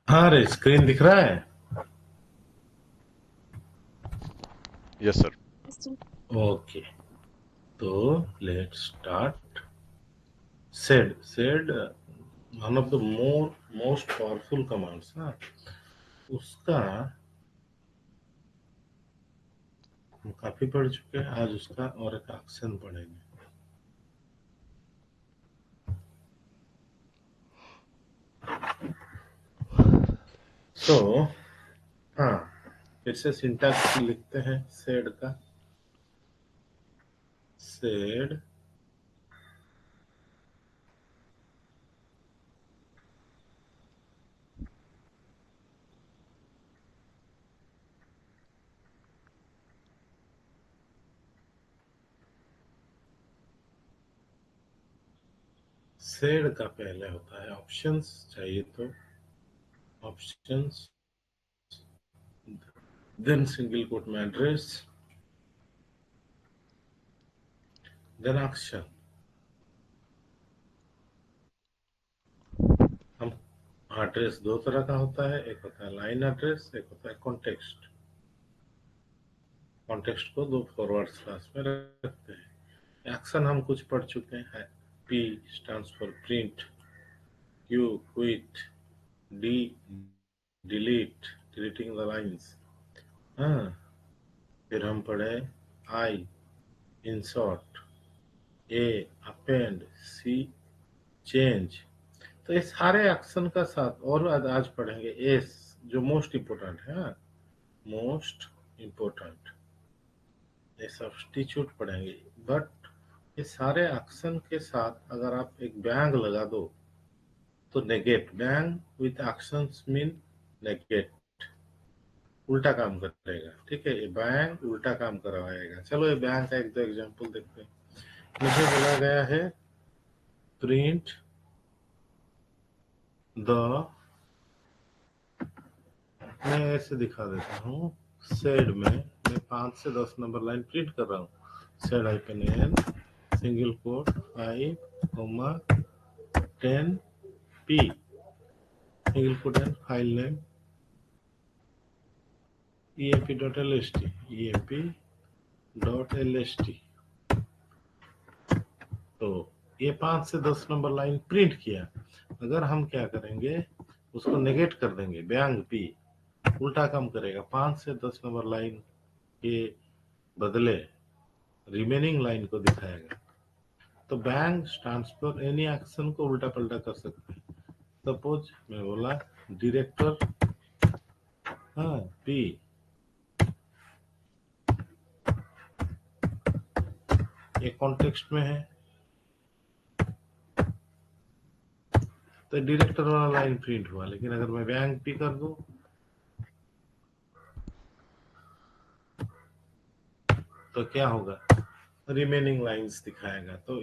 हाँ रे, स्क्रीन दिख रहा है। Yes sir. ओके, तो let's start. Said one of the most powerful commands ना, उसका हम काफी पढ़ चुके हैं। आज उसका और एक एक्शन पढ़ेंगे। सो हाँ, फिर से सिंटैक्स लिखते हैं सेड का। सेड सेड का पहले होता है ऑप्शंस, चाहिए तो ऑप्शंस, देन सिंगल कोट में एड्रेस, देन एक्शन। हम एड्रेस दो तरह का होता है, एक होता है लाइन एड्रेस, एक होता है कॉन्टेक्स्ट। कॉन्टेक्स्ट को दो फॉरवर्ड स्लैश में रखते हैं। एक्शन हम कुछ पढ़ चुके हैं। P stands for print, Q quit, D delete, deleting the lines. हाँ, फिर हम पढ़े आई इंसर्ट, ए अपेंड, सी चेंज। तो ये सारे एक्शन का साथ और आज पढ़ेंगे एस, जो मोस्ट इम्पोर्टेंट है। मोस्ट इम्पोर्टेंट ये सब्स्टिट्यूट पढ़ेंगे। बट ये सारे एक्शन के साथ अगर आप एक बैंग लगा दो तो negate, bang with actions mean negate, उल्टा काम करेगा। ठीक है, ये बैंग उल्टा काम करवाएगा। चलो ये बैंग का एक दो एग्जांपल देखते हैं। मुझे बोला गया है प्रिंट द, मैं ऐसे दिखा देता हूँ। सेड में मैं 5 से 10 नंबर लाइन प्रिंट कर रहा हूँ। Sed hyphen n single quote 5 10 p single quote and file name emp.lst, emp.lst। तो ये 5 से 10 नंबर लाइन प्रिंट किया। अगर हम क्या करेंगे, उसको नेगेट कर देंगे, बैंग पी उल्टा काम करेगा, 5 से 10 नंबर लाइन के बदले रिमेनिंग लाइन को दिखाएगा। तो bang stands for any action को उल्टा पल्टा कर सकते हैं। सपोज मैं बोला डायरेक्टर, हाँ पी, ये कॉन्टेक्स्ट में है तो डायरेक्टर वाला लाइन प्रिंट हुआ। लेकिन अगर मैं बैंग पी कर दूं तो क्या होगा, रिमेनिंग लाइंस दिखाएगा। तो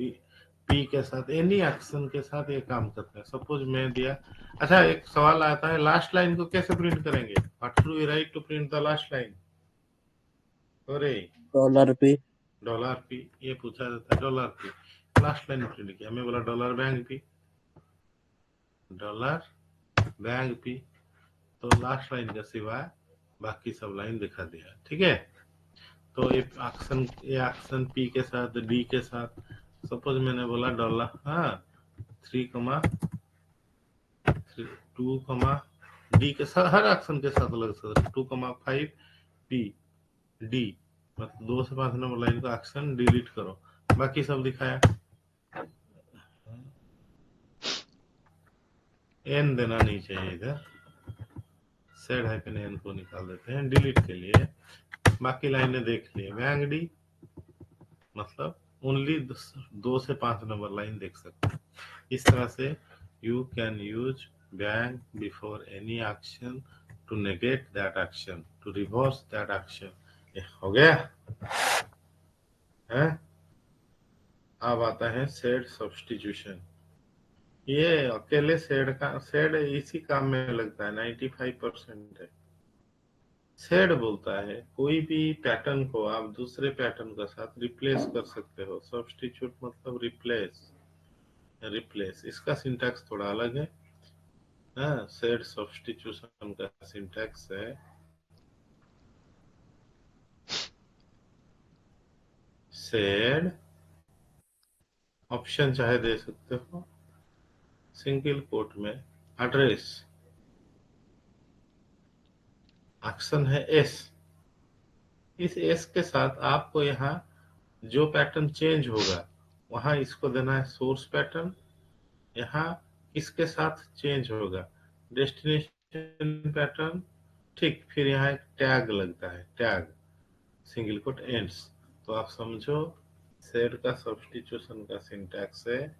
पी के साथ एनी एक्शन के साथ ये काम करता है। सपोज मैं दिया, अच्छा एक सवाल आता है, लास्ट लाइन को कैसे प्रिंट करेंगे? What do we write to print the last line? अरे $P। डॉलर पी, ये पूछा जाता है। Dollar p last line print किया, मैं बोला dollar bang p, dollar bang p, तो लास्ट लाइन का सिवाय बाकी सब लाइन दिखा दिया। ठीक है, तो ये एक्शन पी के साथ, डी के साथ, सपोज मैंने बोला डॉलर, हाँ 3 2 डी के साथ, हर एक्शन के साथ अलग से 2 5 पी डी, मतलब 2 से 5 नंबर लाइन का एक्शन डिलीट करो, बाकी सब दिखाया। एन देना नहीं चाहिए इधर, सेड हाइफन एन को निकाल देते हैं डिलीट के लिए। बाकी लाइनें देख लिए, बैंग डी मतलब ओनली 2 से 5 नंबर लाइन देख सकते हैं। इस तरह से you can use bang before any action to negate that action, to reverse that action. हो गया है। अब आता है सेड सब्स्टिट्यूशन। ये अकेले सेड इसी काम में लगता है, 95% है। सेड बोलता है कोई भी पैटर्न को आप दूसरे पैटर्न के साथ रिप्लेस कर सकते हो। सब्स्टिट्यूट मतलब रिप्लेस, रिप्लेस इसका सिंटैक्स थोड़ा अलग है। हाँ, सेड सब्स्टिट्यूशन का सिंटैक्स है सेड, ऑप्शन चाहे दे सकते हो सिंगल कोट में, एड्रेस, एक्शन है एस, इस एस के साथ आपको यहाँ जो पैटर्न चेंज होगा वहां इसको देना है सोर्स पैटर्न, यहाँ किसके साथ चेंज होगा डेस्टिनेशन पैटर्न, ठीक, फिर यहाँ एक टैग लगता है, टैग सिंगल कोट एंड्स। तो आप समझो सेड का सब्स्टिट्यूशन का सिंटैक्स है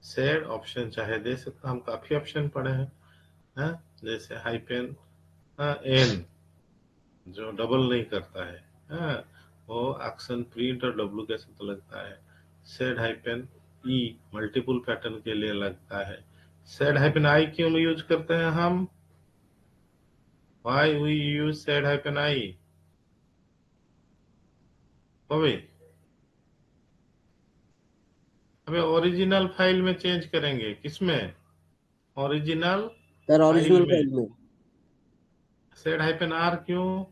सेड, ऑप्शन चाहे दे सकता, हम काफी ऑप्शन पढ़े हैं, हाँ? जैसे हाइपेन एन जो डबल नहीं करता है, हाँ? वो एक्शन प्रिंट और डब्ल्यू के साथ लगता है, सेड हाइपेन ई मल्टीपल पैटर्न के लिए लगता है, सेड हाइपेन आई क्यों यूज करते हैं हम, why we use sed hyphen I, अबे अबे ओरिजिनल फाइल में चेंज करेंगे, किसमें, ओरिजिनल सर फाइल ओरिजिनल में, फाइल में। सेड हाइपेन आर क्यों,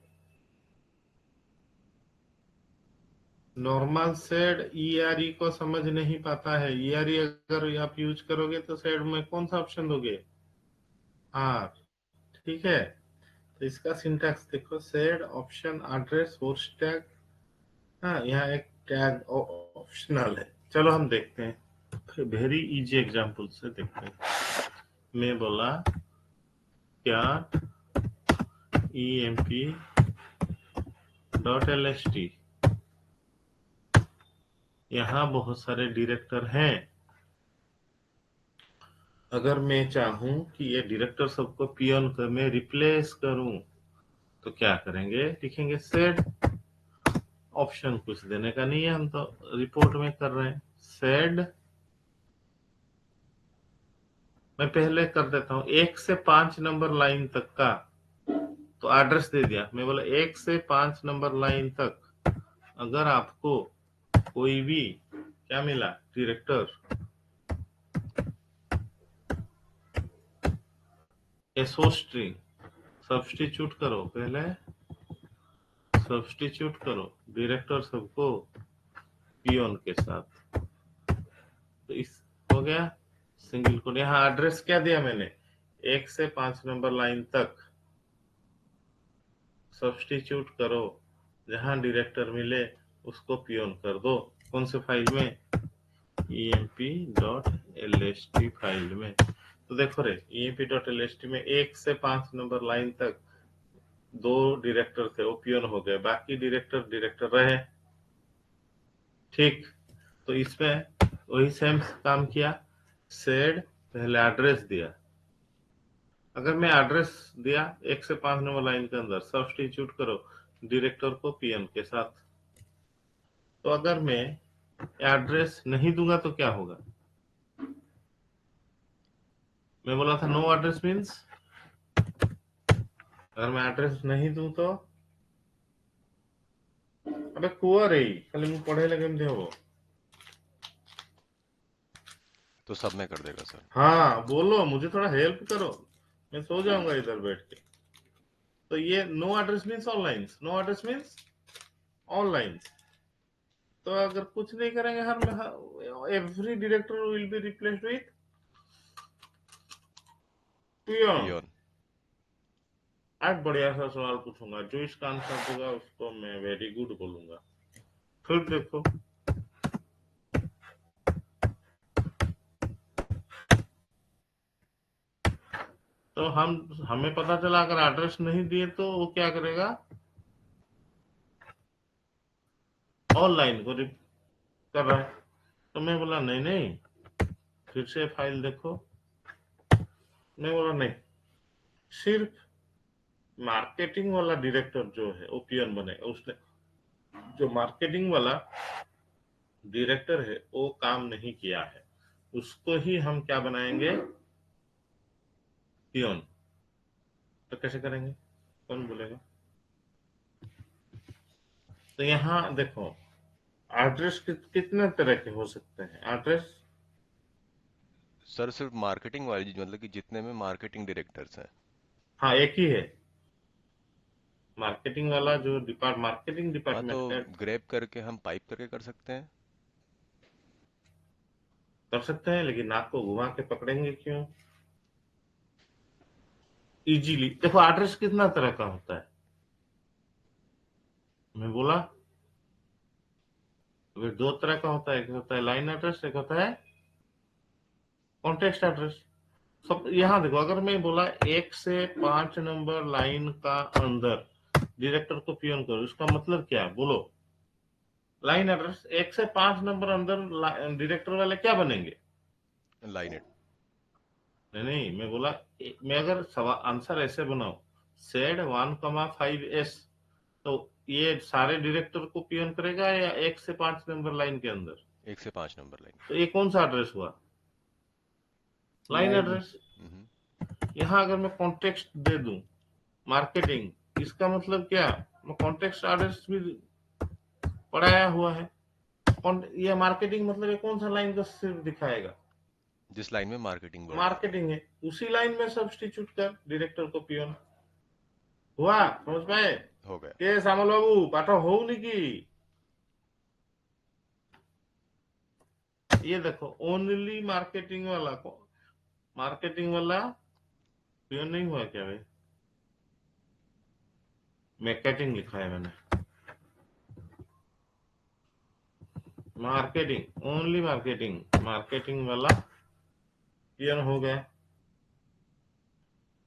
नॉर्मल सेड ईआरई को समझ नहीं पाता है, ईआरई अगर आप यूज करोगे तो सेड में कौन सा ऑप्शन दोगे, आर, ठीक है। तो इसका सिंटैक्स देखो, said option address source tag, हाँ यहाँ एक टैग ऑप्शनल है। चलो हम देखते हैं, वेरी इजी एग्जांपल से देखते हैं। मैं बोला क्या emp.lst, यहाँ बहुत सारे डायरेक्टर हैं, अगर मैं चाहूं कि ये डायरेक्टर सबको पियोन कर मैं रिप्लेस करूं तो क्या करेंगे, लिखेंगे सेड, ऑप्शन कुछ देने का नहीं है, हम तो रिपोर्ट में कर रहे हैं, सेड, मैं पहले कर देता हूं 1 से 5 नंबर लाइन तक का, तो एड्रेस दे दिया, मैं बोला 1 से 5 नंबर लाइन तक अगर आपको कोई भी क्या मिला डायरेक्टर, एसओ स्ट्रिंग, सब्स्टिट्यूट करो, पहले सब्स्टिट्यूट करो डायरेक्टर सबको पियोन के साथ, तो इस हो गया सिंगल कोड। यहाँ एड्रेस क्या दिया मैंने, 1 से 5 नंबर लाइन तक सब्स्टिट्यूट करो, जहां डायरेक्टर मिले उसको पियोन कर दो, कौन से फाइल में, emp.lst फाइल में। तो देखो रे emp.lst में 1 से 5 नंबर लाइन तक 2 डायरेक्टर थे, वो पियोन हो गए, बाकी डायरेक्टर रहे, ठीक। तो इसमें वही सेम काम किया, सेड पहले एड्रेस दिया, अगर मैं एड्रेस दिया 1 से 5 नंबर लाइन के अंदर, सब्स्टिट्यूट करो डायरेक्टर को पीएन के साथ, तो अगर मैं एड्रेस नहीं दूंगा तो क्या होगा, मैं बोला था नो एड्रेस मीन्स, अगर मैं एड्रेस नहीं दूं तो, अबे कुआ रे खाली मैं पढ़े लगे हो, तो सब में कर देगा सर। हाँ बोलो, मुझे थोड़ा हेल्प करो, मैं सो जाऊंगा इधर बैठ के। तो ये no address means online, no address means online, तो अगर कुछ नहीं करेंगे हर every director will be replaced with peon. Peon. आज बढ़िया सा सवाल पूछूंगा, जो इसका आंसर देगा उसको मैं वेरी गुड बोलूंगा। फिर देखो, तो हमें पता चला अगर एड्रेस नहीं दिए तो वो क्या करेगा, ऑनलाइन को कर रहा है, तो मैं बोला नहीं नहीं, फिर से फाइल देखो, मैं बोला नहीं, सिर्फ मार्केटिंग वाला डायरेक्टर जो है वो पियोन बनेगा, उसने जो मार्केटिंग वाला डायरेक्टर है वो काम नहीं किया है, उसको ही हम क्या बनाएंगे, पियोन। तो कैसे करेंगे, कौन बोलेगा। तो यहाँ देखो एड्रेस कितने तरह के हो सकते हैं, एड्रेस सर सिर्फ मार्केटिंग वाली चीज, मतलब कि जितने में मार्केटिंग डायरेक्टर्स हैं। हाँ एक ही है, मार्केटिंग वाला जो मार्केटिंग हाँ, तो डिपार्टमेंट है। ग्रैब करके हम पाइप करके कर सकते हैं। कर सकते हैं, लेकिन नाक को घुमा के पकड़ेंगे क्यों? इजीली देखो, एड्रेस कितना तरह का होता है, मैं बोला अगर दो तरह का होता है, एक होता है लाइन एड्रेस, एक होता है कॉन्टेक्स्ट एड्रेस। सब यहाँ देखो, अगर मैं बोला 1 से 5 नंबर लाइन का अंदर डायरेक्टर को पियोन करो, इसका मतलब क्या है बोलो? लाइन एड्रेस 1 से 5 नंबर अंदर डायरेक्टर वाले क्या बनेंगे? Line it. नहीं नहीं, मैं बोला मैं अगर सवाल आंसर ऐसे बनाऊं, सेड 1,5s, तो ये सारे डायरेक्टर को पियोन करेगा या 1 से 5 नंबर लाइन के अंदर? 1 से 5 नंबर लाइन। तो ये कौन सा एड्रेस हुआ? Line line. एड्रेस। हम्म। यहाँ अगर मैं कॉन्टेक्स्ट दे दूं मार्केटिंग, इसका मतलब क्या? मैं कॉन्टेक्स्ट एड्रेस भी पढ़ाया हुआ है। ये मार्केटिंग मतलब ये कौन सा लाइन का सिर्फ दिखाएगा? जिस लाइन में मार्केटिंग वर्ड आ रहा मार्केटिंग है, उसी लाइन में सब्स्टिट्यूट कर डायरेक्टर को पियोन। हुआ? समझ पाए? हो गया। के श्यामल बाबू पाठ हो कि? ये देखो, ओनली मार्केटिंग वाला को, मार्केटिंग वाला पियोन नहीं हुआ क्या भाई? मैकेटिंग लिखा है मैंने, मार्केटिंग ओनली मार्केटिंग, मार्केटिंग वाला पियोन हो गया।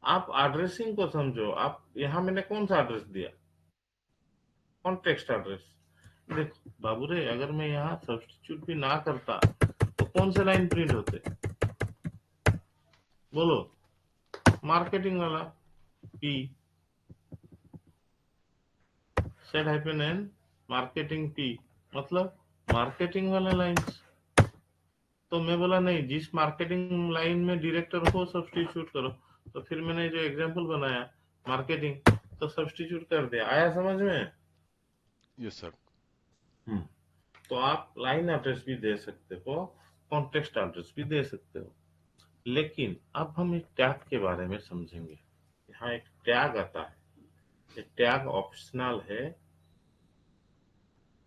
आप एड्रेसिंग को समझो, आप यहाँ मैंने कौन सा एड्रेस दिया? Context address. देखो बाबू रे, अगर मैं यहाँ सब्स्टिट्यूट भी ना करता तो कौन से लाइन प्रिंट होते बोलो? मार्केटिंग वाला p, sed hyphen n, marketing p, मतलब मार्केटिंग वाला लाइंस। तो मैं बोला नहीं, जिस मार्केटिंग लाइन में डायरेक्टर को सब्स्टिट्यूट करो, तो फिर मैंने जो एग्जांपल बनाया मार्केटिंग, तो सब्स्टिट्यूट कर दिया। आया समझ में? Yes sir. तो आप लाइन एड्रेस भी दे सकते हो, कॉन्टेक्स्ट एड्रेस भी दे सकते हो। लेकिन अब हम एक टैग के बारे में समझेंगे। यहाँ एक टैग आता है, ये टैग ऑप्शनल है,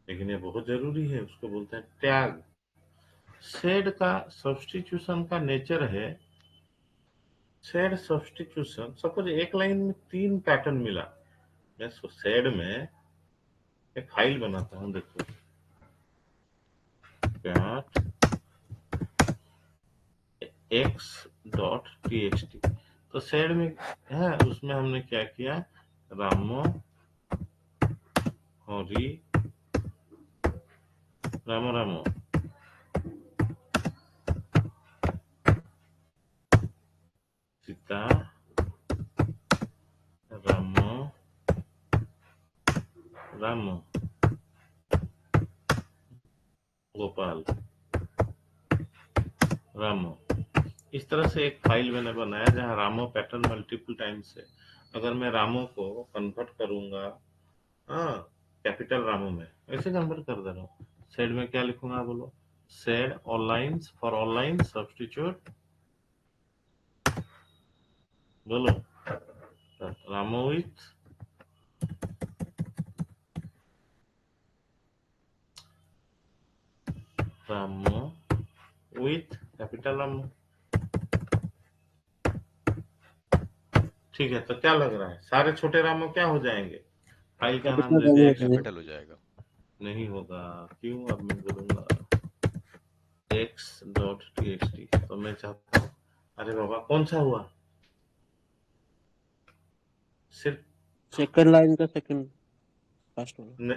लेकिन ये बहुत जरूरी है, उसको बोलते हैं टैग। सेड का सब्स्टिट्यूशन का नेचर है, सेड सब्स्टिट्यूशन। सपोज एक लाइन में 3 पैटर्न मिला, मैं सेड में एक फाइल बनाता हूँ, देखो x.txt, तो सेड में है, उसमें हमने क्या किया? रामो हरी रामो रामो सीता रामो रामो गोपाल रामो। इस तरह से एक फाइल मैंने बनाया जहाँ रामो पैटर्न मल्टीपल टाइम्स है। अगर मैं रामो को कन्वर्ट करूंगा, हाँ, कैपिटल रामो में ऐसे कन्वर्ट कर दे रहा हूँ, सेड में क्या लिखूंगा बोलो? Said all lines, for all line substitute, बोलो रामो विथ रामो विथ कैपिटल रामो। ठीक है, तो क्या लग रहा है, सारे छोटे रामो क्या हो जाएंगे? फाइल का नाम कैपिटल दे रामो दिया हो जाएगा। कैपिटल हो जाएगा। नहीं होगा, क्यों? अब मैं बोलूंगा x.txt, तो मैं चाहता हूँ, अरे बाबा कौन सा हुआ? सिर्फ सेकंड लाइन का सेकंड फर्स्ट वाला। न,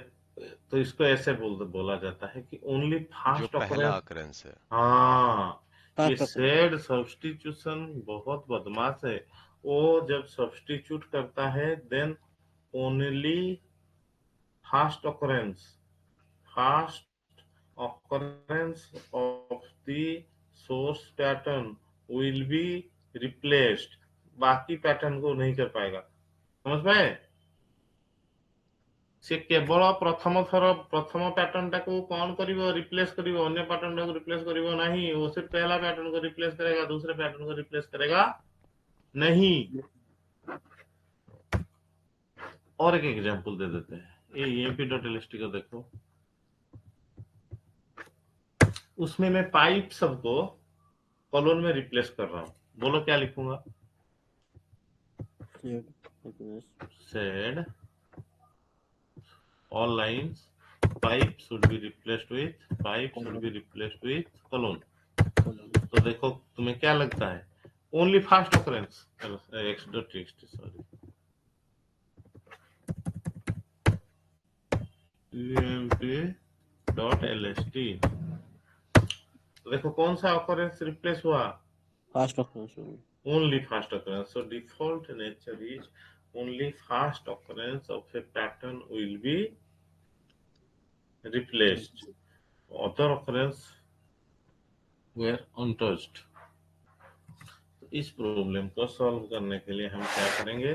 तो इसको ऐसे बोला जाता है कि ओनली जो फास्ट पहला ऑकरेंस। अकरेंस है। हाँ, ये फर्स्ट ऑफ सेड सब्स्टिट्यूशन बहुत बदमाश है। वो जब सब्स्टिट्यूट करता है, then only first occurrence, first occurrence of the source pattern will be replaced, बाकी पैटर्न को नहीं कर पाएगा। समझ पाए? से केवल प्रथम थर प्रथम पैटर्न टाको कौन करिवो रिप्लेस करिवो, अन्य पैटर्न टाको रिप्लेस करिवो नहीं। वो सिर्फ पहला पैटर्न को रिप्लेस करेगा, दूसरे पैटर्न को रिप्लेस करेगा नहीं। और एक एग्जांपल दे देते हैं, ये emp.lst को देखो, उसमें मैं पाइप सबको कॉलोन में रिप्लेस कर रहा हूं। बोलो क्या लिखूंगा? said all lines pipe should be replaced with colon। तो देखो तुम्हें क्या लगता है, only first occurrence x.txt sorry emp.lst, तो देखो कौन सा ऑकरेंस रिप्लेस हुआ? Fast occurrence only. Only fast occurrence. So default nature is only fast occurrence of a pattern will be replaced. Other occurrence were untouched. तो इस problem को solve करने के लिए हम क्या करेंगे?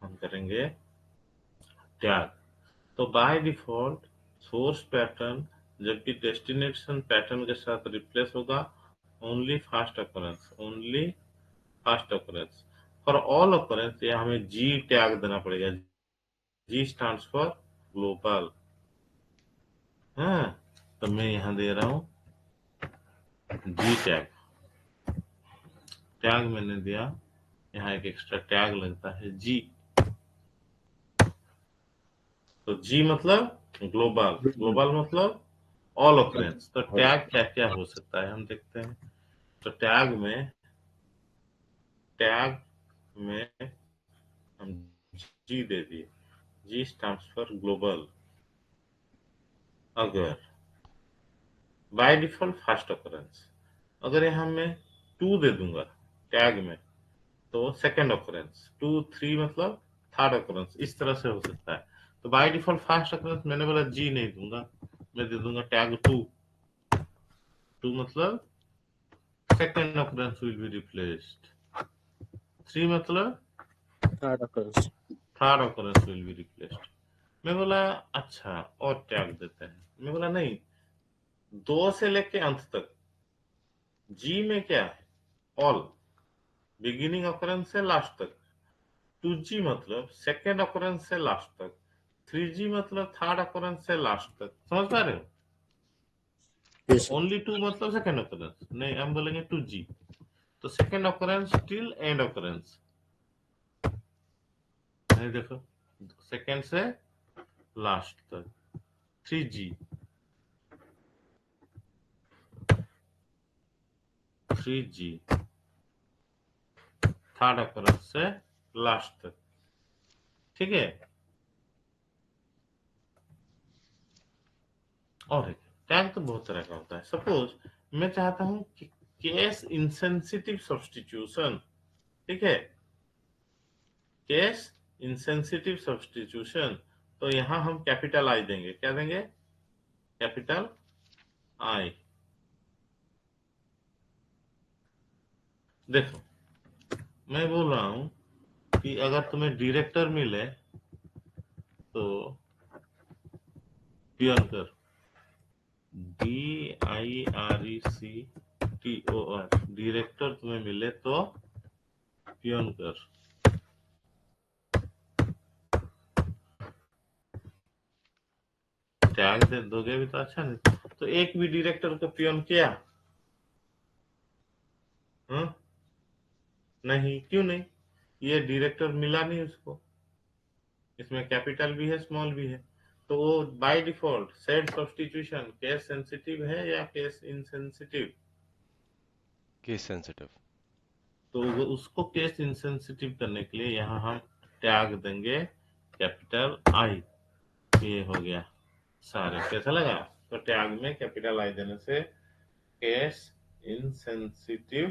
हम करेंगे टैग। तो बाय डिफॉल्ट सोर्स पैटर्न जबकि डेस्टिनेशन पैटर्न के साथ रिप्लेस होगा only fast occurrence for all occurrence। ये हमें जी टैग देना पड़ेगा। जी स्टैंड्स फॉर ग्लोबल। हाँ, तो मैं यहां दे रहा हूं जी टैग। टैग मैंने दिया, यहाँ एक एक्स्ट्रा टैग लगता है जी। तो जी मतलब ग्लोबल मतलब ऑल ऑकरेंस। तो टैग क्या क्या हो सकता है हम देखते हैं। तो टैग में हम जी दे दिए। जी स्टैंड्स फॉर ग्लोबल। अगर बाय डिफॉल्ट फास्ट ऑकरेंस, अगर यहाँ मैं 2 दे दूंगा टैग में तो सेकंड ऑकरेंस, 2 3 मतलब थर्ड ऑकरेंस, इस तरह से हो सकता है। तो बाय डिफॉल्ट फास्ट ऑकरेंस मैंने बोला जी नहीं दूंगा, मैं दे दूंगा टैग 2 मतलब second occurrence will be replaced. 3 मतलब Third occurrence. Third occurrence will be replaced. मैं बोला अच्छा और टैग देते हैं। मैं बोला नहीं, 2 से लेके अंत तक जी में क्या है? ऑल, बिगिनिंग ऑकरेंस से लास्ट तक। 2G मतलब सेकेंड ऑकरेंस से लास्ट तक। 3G मतलब थर्ड ऑकरेंस से लास्ट तक। समझ पा रहे हो? Yes, sir. ओनली 2 मतलब सेकेंड ऑकरेंस, नहीं हम बोलेंगे 2G। तो second occurrence till and occurrence. नहीं देखो, सेकेंड से लास्ट तक 3G, 3G थर्ड ऑकरेंस से लास्ट तक। ठीक है। और एक टैग तो बहुत तरह का होता है। सपोज मैं चाहता हूं कि केस इंसेंसिटिव सब्स्टिट्यूशन, ठीक है, केस इंसेंसिटिव सब्स्टिट्यूशन, तो यहां हम कैपिटल आई देंगे। क्या देंगे? Capital I. देखो मैं बोल रहा हूं कि अगर तुम्हें डायरेक्टर मिले तो पियन कर, DIRECTOR, डायरेक्टर तुम्हें मिले तो पियन कर। टैग दे दोगे भी तो अच्छा नहीं। तो एक भी डायरेक्टर को पियन किया? हाँ? नहीं, क्यों नहीं? ये डायरेक्टर मिला नहीं उसको, इसमें कैपिटल भी है स्मॉल भी है। तो वो by default said substitution case sensitive है या केस इनसेंसिटिव? Case sensitive. तो वो उसको केस इनसेंसिटिव करने के लिए यहाँ हम टैग देंगे कैपिटल आई। ये हो गया सारे। कैसा लगा? तो टैग में कैपिटल आई देने से केस इनसेंसिटिव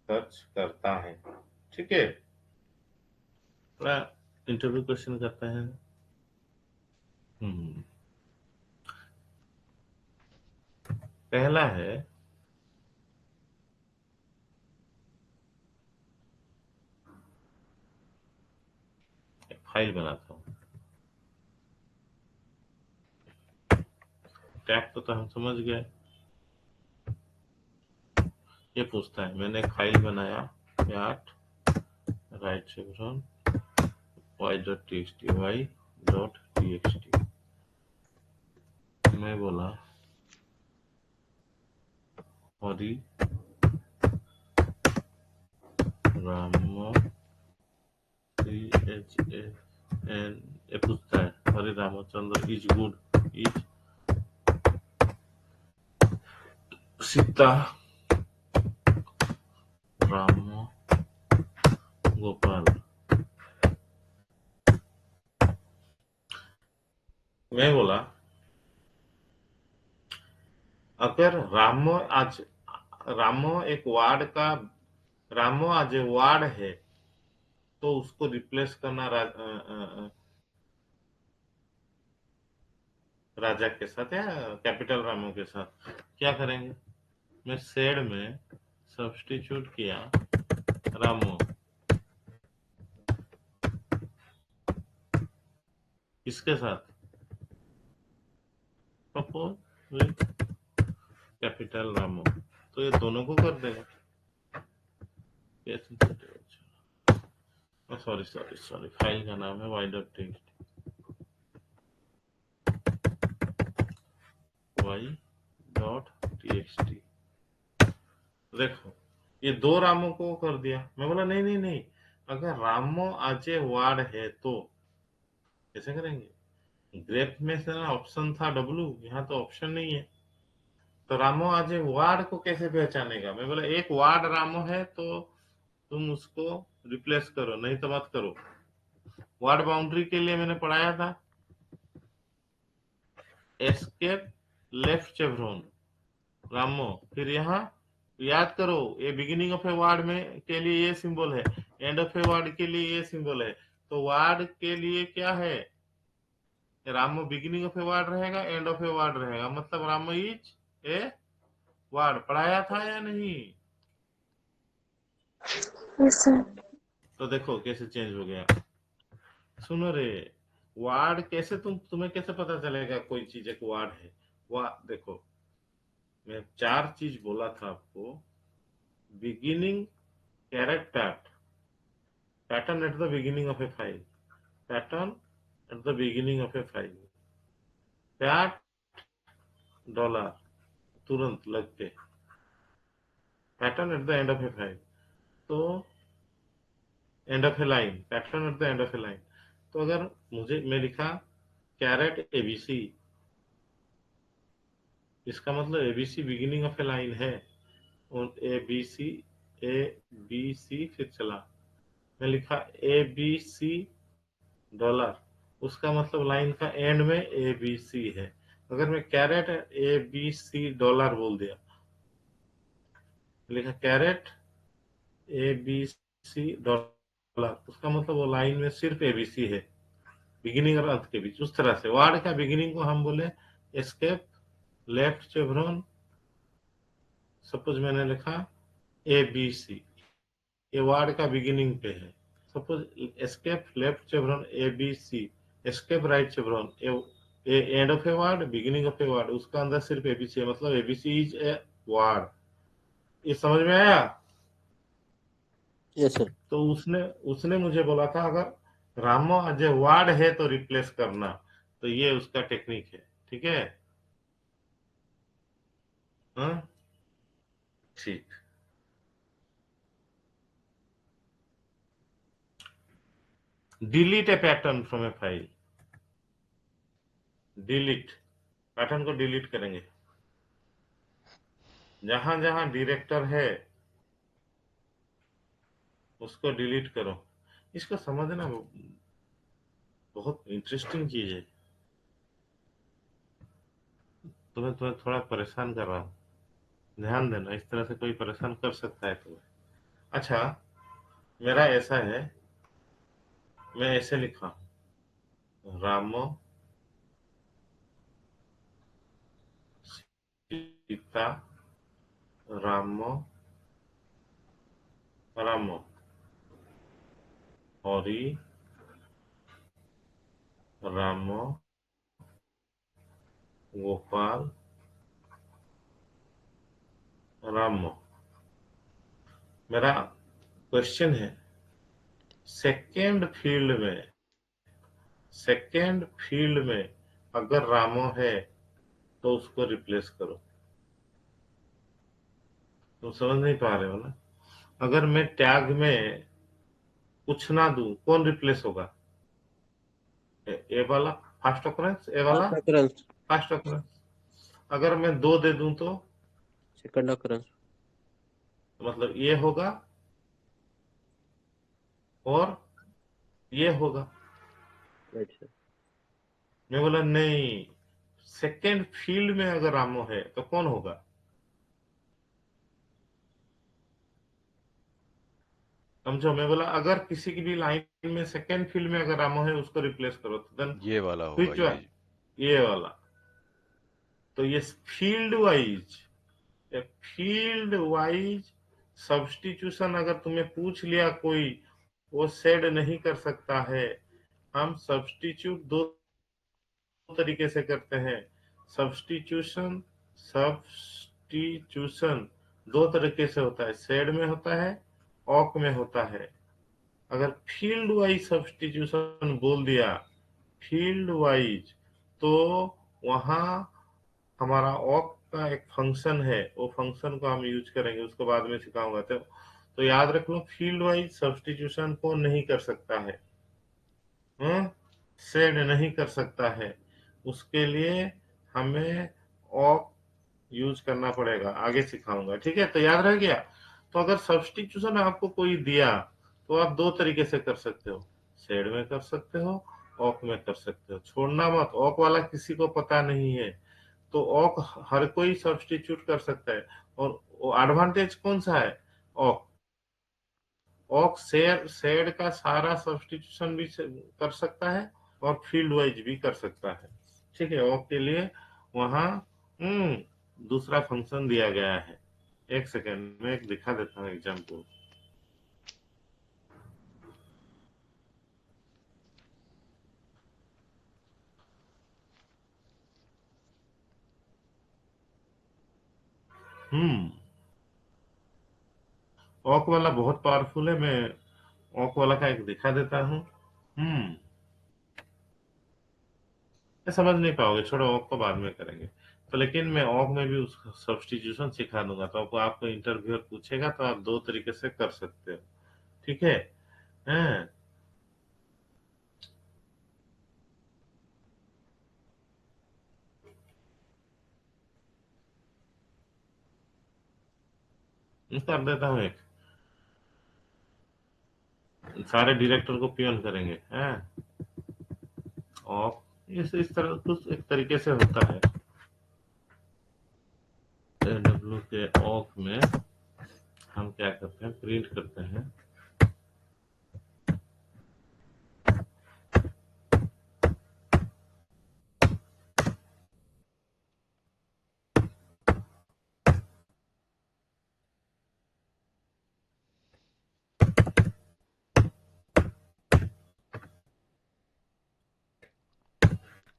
सर्च करता है। ठीक है। थोड़ा इंटरव्यू क्वेश्चन करते हैं। पहला है, फाइल बनाता हूँ। टैग तो हम समझ गए। ये पूछता है मैंने एक फाइल बनाया yacht right chevron y.txt y.txt। मैं बोला हरि रामो CHAN, ये पूछता है Hari Ramchandra is good is Sita Ram Gopal. मैं बोला अगर रामो एक वार्ड का रामो आज वार्ड है तो उसको रिप्लेस करना राजा के साथ या कैपिटल रामो के साथ क्या करेंगे? मैं सेड में सब्स्टिट्यूट किया रामो, इसके साथ सपोज विथ कैपिटल रामो, तो ये दोनों को कर देगा। सॉरी फाइल का नाम है y.txt y.txt। देखो ये दो रामों को कर दिया। मैं बोला नहीं, अगर रामो आजे वार्ड है तो कैसे करेंगे? ग्रेप में से ना ऑप्शन था W, यहाँ तो ऑप्शन नहीं है, तो रामो आजे वार्ड को कैसे पहचानेगा? मैं बोला एक वार्ड रामो है तो तुम उसको रिप्लेस करो, नहीं तो मत करो। वार्ड बाउंड्री के लिए मैंने पढ़ाया था एस्केप लेफ्ट चेवरॉन रामो, फिर यहाँ याद करो ये बिगिनिंग ऑफ ए वार्ड में के लिए ये सिंबल है, एंड ऑफ ए वार्ड के लिए ये सिंबल है, तो वार्ड के लिए क्या है? रामो बिगिनिंग ऑफ ए वार्ड रहेगा, एंड ऑफ ए वार्ड रहेगा, मतलब रामो इज ए वार्ड। पढ़ाया था या नहीं? Yes sir. तो देखो कैसे चेंज हो गया। सुनो रे, वार्ड कैसे तुम्हें कैसे पता चलेगा कोई चीज एक वार्ड है? देखो मैं 4 चीज बोला था आपको। Beginning character pattern at the beginning of a file, pattern at the beginning of a file, pat dollar तुरंत लगते, pattern at the end of a file, तो end of a line, pattern at the end of a line. तो अगर मैं लिखा caret ABC, इसका मतलब ABC beginning of a line है, और एबीसी फिर चला, मैं लिखा एबीसी डॉलर, उसका मतलब लाइन का एंड में एबीसी है। अगर मैं कैरेट एबीसी डॉलर बोल दिया, लिखा कैरेट एबीसी डॉलर, उसका मतलब वो लाइन में सिर्फ एबीसी है, बिगिनिंग और अंत के बीच। उस तरह से वर्ड का बिगिनिंग को हम बोले एस्केप लेफ्ट चेवरॉन, सपोज मैंने लिखा एबीसी, ये वर्ड का बिगिनिंग पे है। Suppose escape left chevron ABC, escape right chevron end of a word, beginning of a word, उसका अंदर सिर्फ एबीसी है, मतलब एबीसी इज ए वर्ड। ये समझ में आया? Yes sir. तो उसने मुझे बोला था अगर रामो अजय वर्ड है तो रिप्लेस करना, तो ये उसका टेक्निक है। ठीक है? हाँ ठीक। Delete a pattern from A file, delete pattern को डिलीट करेंगे, जहां जहां डायरेक्टर है उसको डिलीट करो। इसको समझना बहुत इंटरेस्टिंग चीज है। तुम्हें थोड़ा परेशान कर रहा हूँ, ध्यान देना, इस तरह से कोई परेशान कर सकता है तुम्हें। अच्छा मेरा ऐसा है, मैं ऐसे लिखा रामो सीता रामो रामो हरि रामो, गोपाल, रामो। मेरा क्वेश्चन है, सेकेंड फील्ड में अगर रामो है तो उसको रिप्लेस करो। तुम समझ नहीं पा रहे हो ना? अगर मैं टैग में कुछ ना दूं, कौन रिप्लेस होगा? ए वाला फर्स्ट ऑकरेंस, ए वाला फर्स्ट occurrence, फर्स्ट ऑकरेंस। अगर मैं 2 दे दूं तो second occurrence, मतलब ये होगा और ये होगा। right sir. मैं बोला नहीं, सेकेंड फील्ड में अगर रामो है तो कौन होगा? समझो, मैं बोला अगर किसी की भी लाइन में सेकेंड फील्ड में अगर रामो है उसको रिप्लेस करो, तो देन ये वाला होगा व्हिच वन? ये वाला। तो ये फील्ड वाइज सब्स्टिट्यूशन अगर तुम्हें पूछ लिया कोई, वो सेड नहीं कर सकता है। हम दो तरीके से करते हैं। सब्स्टिट्यूशन सब्स्टिट्यूशन दो तरीके से होता है, सेड में होता है, ऑक में होता है। अगर फील्ड वाइज सब्स्टिट्यूशन बोल दिया, फील्ड वाइज, तो वहां हमारा ऑक का एक फंक्शन है, वो फंक्शन को हम यूज करेंगे, उसको बाद में सिखाऊंगा। तो याद रख लो, फील्ड वाइज सब्स्टिट्यूशन को नहीं कर सकता है, सेड नहीं कर सकता है। उसके लिए हमें ऑक यूज करना पड़ेगा, आगे सिखाऊंगा, ठीक है? तो याद रह गया। तो अगर सब्स्टिट्यूशन आपको कोई दिया तो आप दो तरीके से कर सकते हो, सेड में कर सकते हो, ऑक में कर सकते हो। छोड़ना मत, ऑक वाला किसी को पता नहीं है, तो ऑक हर कोई सब्स्टिट्यूट कर सकता है। और एडवांटेज कौन सा है? ऑक ऑक सेड का सारा सब्स्टिट्यूशन भी कर सकता है और फील्ड वाइज भी कर सकता है, ठीक है? ऑक के लिए वहां दूसरा फंक्शन दिया गया है। एक सेकेंड में एक दिखा देता हूँ एग्जाम्पल। ऑक वाला बहुत पावरफुल है। मैं ऑक वाला का एक दिखा देता हूँ। ये समझ नहीं पाओगे, छोड़ो, ऑक को बाद में करेंगे। तो लेकिन मैं ऑक में भी उसका सब्स्टिट्यूशन सिखा दूंगा, तो आपको इंटरव्यूअर पूछेगा तो आप दो तरीके से कर सकते हो, ठीक है? हैं? कर देता हूँ एक, सारे डायरेक्टर को पियोन करेंगे, हैं? ऑफ इस तरह कुछ एक तरीके से होता है। डब्ल्यू के ऑफ में हम क्या करते हैं, प्रिंट करते हैं।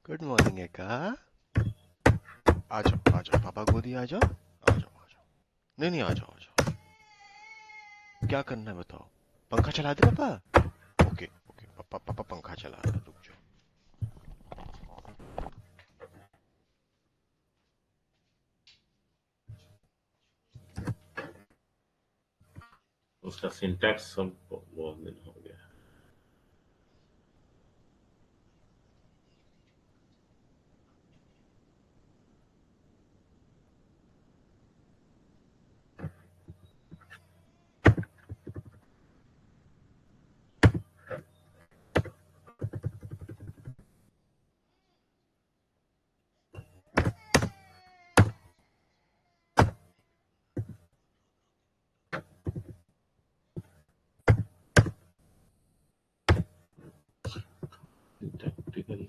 गुड मॉर्निंग एका। आ जाओ आ जाओ, पापा गोदी आ जाओ, आ जाओ आ जाओ। नहीं नहीं, आ जाओ आ जाओ। क्या करना है बताओ? पंखा चला दे पापा? ओके ओके, पापा पापा पंखा चला रहा है, रुक जाओ। उसका सिंटैक्स सब बहुत दिन हो गया है। Syntactically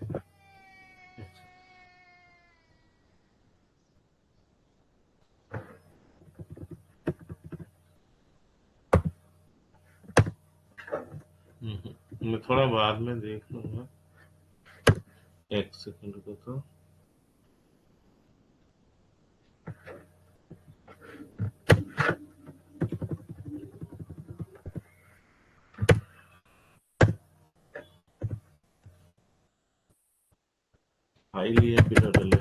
मैं थोड़ा बाद में देख लूंगा। एक सेकंड रुको तो। Highly epidermal.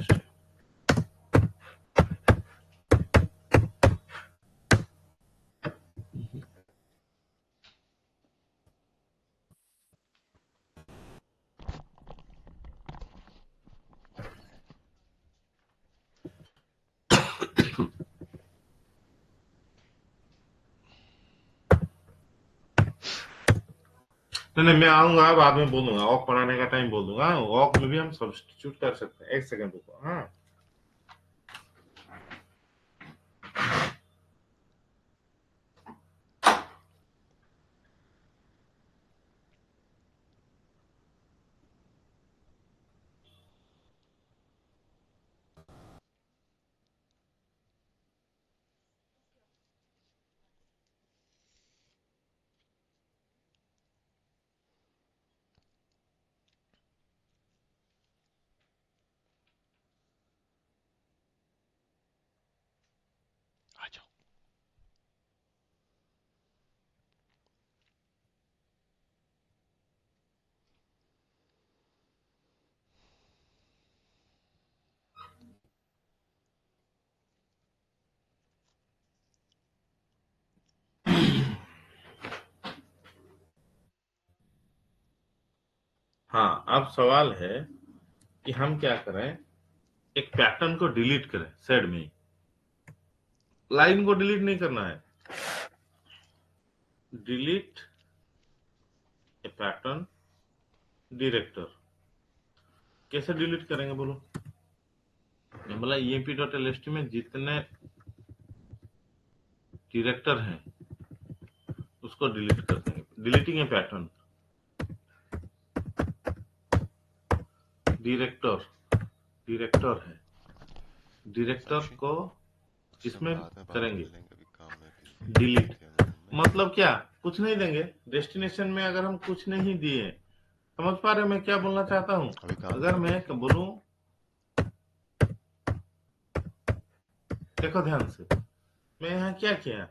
नहीं, मैं आऊंगा बाद में बोलूंगा, वॉक पढ़ाने का टाइम बोल दूंगा। वॉक में भी हम सब्स्टिट्यूट कर सकते हैं। एक सेकंड रुको। हाँ, आ जाओ। हाँ, अब सवाल है कि हम क्या करें। एक पैटर्न को डिलीट करें सेड में ही। लाइन को डिलीट नहीं करना है। Delete a pattern director. कैसे डिलीट करेंगे बोलो। मैं बोला emp.lst में जितने डायरेक्टर हैं उसको डिलीट कर देंगे। डिलीटिंग ए पैटर्न डायरेक्टर है। डायरेक्टर साक्षी, को इससे हम इसमें बाद में बात करेंगे कर लेंगे, अभी काम में भी डिलीट। थे हम रूम में। मतलब क्या, कुछ नहीं देंगे डेस्टिनेशन में। अगर हम कुछ नहीं दिए, समझ पा रहे मैं क्या बोलना चाहता हूँ। अभी काम अगर कर मैं रहे थे। बोलूं, देखो ध्यान से, मैं यहाँ क्या किया,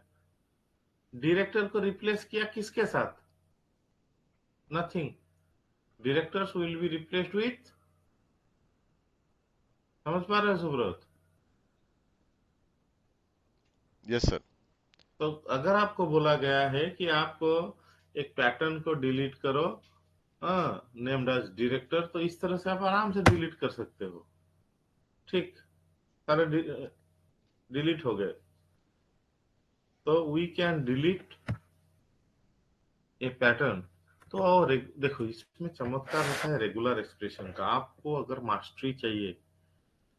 डायरेक्टर को रिप्लेस किया किसके साथ। Nothing. Directors will be replaced with. समझ पा रहे हो सुब्रत। Yes sir. तो अगर आपको बोला गया है कि आपको एक पैटर्न को डिलीट करो, नेम्ड एज डायरेक्टर, तो इस तरह से आप आराम से डिलीट कर सकते हो। ठीक, सारे डिलीट हो गए। तो we can delete a pattern. तो और देखो, इसमें चमत्कार होता है रेगुलर एक्सप्रेशन का। आपको अगर मास्टरी चाहिए,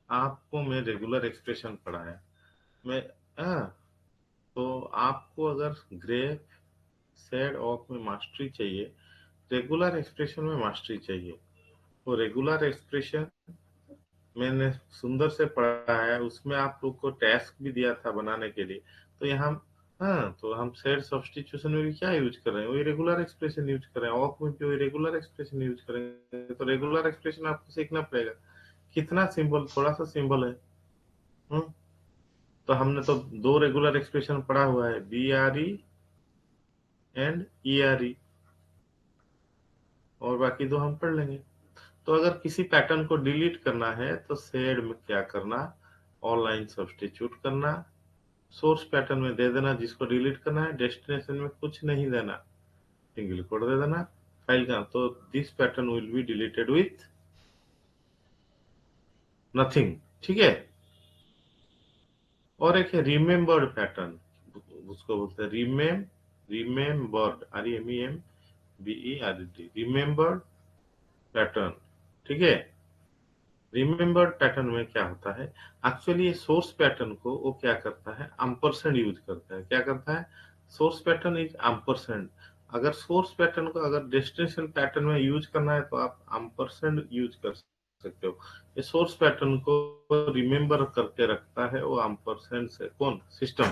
आपको मैं रेगुलर एक्सप्रेशन पढ़ाया मैं, हाँ, तो आपको अगर ग्रेफ सेड ऑफ में मास्टरी चाहिए, रेगुलर एक्सप्रेशन में मास्टरी चाहिए। वो रेगुलर एक्सप्रेशन मैंने सुंदर से पढ़ा है, उसमें आप लोग को टास्क भी दिया था बनाने के लिए। तो यहाँ हाँ, तो हम सेड सब्स्टिट्यूशन में भी क्या यूज कर रहे हैं, वही रेगुलर एक्सप्रेशन यूज कर रहे हैं। ऑफ में भी वही रेगुलर एक्सप्रेशन यूज करेंगे। तो रेगुलर एक्सप्रेशन आपको सीखना पड़ेगा। कितना सिंबल, थोड़ा सा सिंबल है। तो हमने तो दो रेगुलर एक्सप्रेशन पढ़ा हुआ है, B R E and E R E, और बाकी दो हम पढ़ लेंगे। तो अगर किसी पैटर्न को डिलीट करना है तो सेड में क्या करना, ऑनलाइन सब्स्टिट्यूट करना, सोर्स पैटर्न में दे देना जिसको डिलीट करना है, डेस्टिनेशन में कुछ नहीं देना, सिंगल कोड दे देना फाइल का। तो this pattern will be deleted with nothing. ठीक है। और एक है रिमेम्बर्ड पैटर्न, उसको बोलते हैं रिमेम्बर्ड, REMEMBERD, रिमेम्बर्ड पैटर्न। ठीक है। रिमेम्बर्ड पैटर्न में क्या होता है, एक्चुअली ये सोर्स पैटर्न को वो क्या करता है, एम्परसेंड यूज करता है। क्या करता है, सोर्स पैटर्न इज एम्परसेंड। अगर सोर्स पैटर्न को अगर डेस्टिनेशन पैटर्न में यूज करना है तो आप एम्परसेंड यूज कर सकते हो। ये सोर्स पैटर्न को रिमेम्बर करके रखता है वो एम्परसेंड से। कौन, सिस्टम।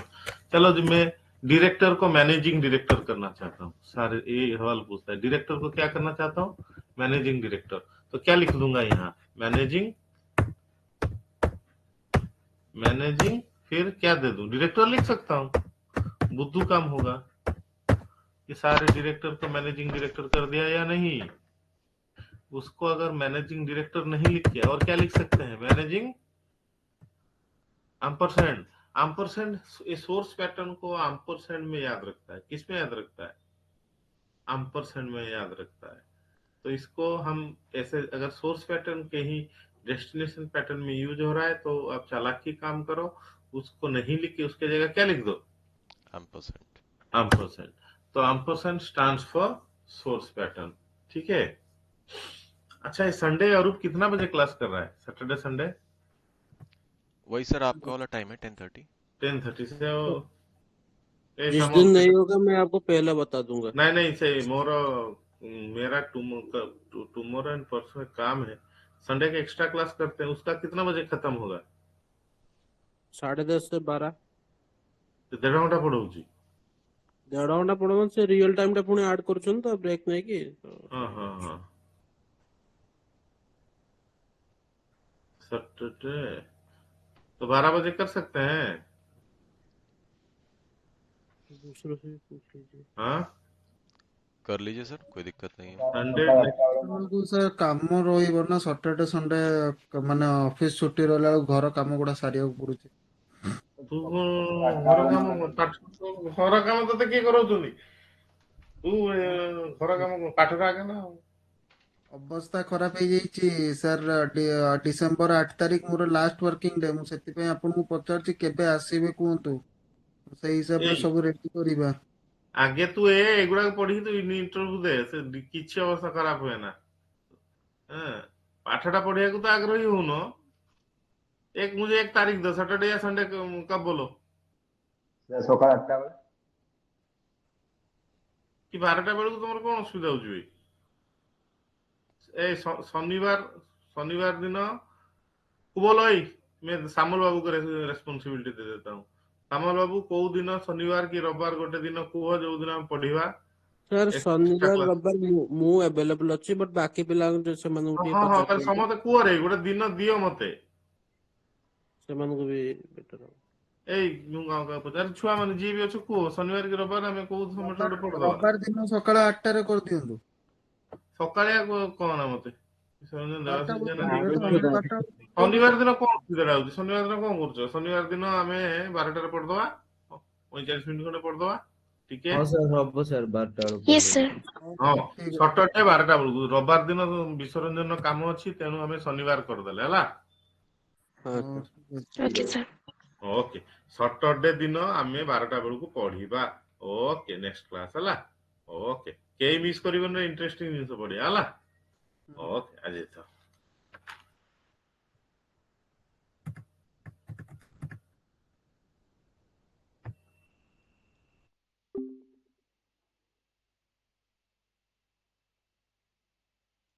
चलो जी, मैं डायरेक्टर को मैनेजिंग डायरेक्टर करना चाहता हूँ। सारे ये सवाल पूछता है, डायरेक्टर को क्या करना चाहता हूँ, मैनेजिंग डायरेक्टर। तो क्या लिख दूंगा यहाँ, मैनेजिंग, मैनेजिंग, फिर क्या दे दूं, डायरेक्टर लिख सकता हूँ, बुद्धू काम होगा। ये सारे डायरेक्टर को मैनेजिंग डायरेक्टर कर दिया या नहीं। उसको अगर मैनेजिंग डायरेक्टर नहीं लिख के और क्या लिख सकते हैं, मैनेजिंग एम्परसेंड। एम्परसेंड ये सोर्स पैटर्न को एम्परसेंड में याद रखता है, किस में याद रखता है, एम्परसेंड में याद रखता है। तो इसको हम ऐसे, अगर सोर्स पैटर्न के ही डेस्टिनेशन पैटर्न में यूज हो रहा है तो आप चालाकी काम करो, उसको नहीं लिख के उसके जगह क्या लिख दो, एम्परसेंड। एम्परसेंड। तो ampersand stands for source pattern, ठीक है। अच्छा, ये संडे अरूप कितना बजे क्लास कर रहा है, सैटरडे संडे? वही सर आपका वाला टाइम है 10:30। 10:30 से तो ए जिस समोल दिन के, नहीं होगा मैं आपको पहले बता दूंगा। नहीं से मोर, मेरा टुमारो एंड परसों में काम है, संडे का एक्स्ट्रा क्लास करते हैं, उसका कितना बजे खत्म होगा? 10:30 से 12। तो 1.5 घंटा पढ़ाऊँ। 1.5 घंटा पढ़ो से रियल टाइम टा पुणी ऐड करूछन तो ब्रेक नहीं की हाँ हाँ हाँ, सैटरडे तो 12 बजे कर सकते हैं। दूसरों से भी पूछ लीजिए। हाँ, कर लीजिए सर, कोई दिक्कत नहीं है। संडे ବେଳକୁ ସାର୍ କାମ ରହିବ ନା ସଟରଡେ ସଣ୍ଡେ, ମାନେ ଅଫିସ ଛୁଟି ରହିଲା ବେଳକୁ ଘର କାମ ଗୁଡା ସାରିବାକୁ ପଡୁଛି। ତୁ ଘର କାମ ତତେ କିଏ କରାଉଛନ୍ତି? ତୁ ଘର କାମ ପାଠଟା ଆଗେ ନା। ଅବସ୍ଥା ଖରାପ ହେଇଯାଇଛି ସାର୍। ଡିସେମ୍ବର 8 ତାରିଖ ମୋର ଲାଷ୍ଟ ୱାର୍କିଂ ଡେ। ମୁଁ ସେଥିପାଇଁ ଆପଣଙ୍କୁ ପଚାରୁଛି କେବେ ଆସିବେ କୁହନ୍ତୁ, ସେଇ ହିସାବରେ ଏଇ ସବୁ ରେଡି କରିବା। ଆଗେ ତୁ ଏଗୁଡାକ ପଢିକି ତୁ ଇଣ୍ଟରଭ୍ୟୁ ଦେ, ସେ କିଛି ଅବସ୍ଥା ଖରାପ ହୁଏ ନା। पाठटा पढ़िया तो आग्रही हो न। एक मुझे एक तारीख दो, सैटरडे या संडे कब बोलो सकाल 8टा बेले कि 12टा बेलू तुम कौन असुविधा हो? शनिवार, शनिवार दिन को बोलो, मैं सामल बाबू को रेस्पॉन्सिबिलिटी दे देता हूँ। सामल बाबू को दिन शनिवार की रविवार गोटे दिन कह जो दिन हम पढ़िबा सर एक्स्ट्रा शनिवार क्लास। रविवार मु अवेलेबल अछि बट बाकी पिला जो से मानु हाँ भी हाँ पचार हाँ, समते कुह रे गोटे दिन दियो मते। से मानु को भी बेटर। पचार छुआ मैंने जी भी अच्छे कुह शनिवार की रविवार आम कौ समय गोटे पढ़दवा। ରବିବାର ଦିନ ସକାଳ 8ଟାରେ କରିଦିଅନ୍ତୁ। सकाळिया कौन मते 12ଟା ବେଳକୁ କରିବେ ତ, देखिए 12ଟା शनिवार दिन कौन असुविधा होची? शनिवार दिन कौन करूଛ? शनिवार दिन आमे 12टाରେ पढ़दवा, 45 मिनिट खंडे पढ़दवा, ठीक है। हाँ सर हब सर 12टा बेले यस सर। हाँ, ଠିକ ଅଛି। सटरडे 12टा बेलू, रविवार दिन विसर्जन काम अच्छी, तेणु आमे शनिवार करदेले हला। हां ହଉ, सर। ଠିକ ଅଛି। Okay sir. ओके, सटरडे दिन आमे 12टा बेलू पढ़िबा। ओके, नेक्स्ट क्लास हला। ओके, केही मिस करिबन, इंटरेस्टिंग जिंस पढ़िया हला। ओके, आज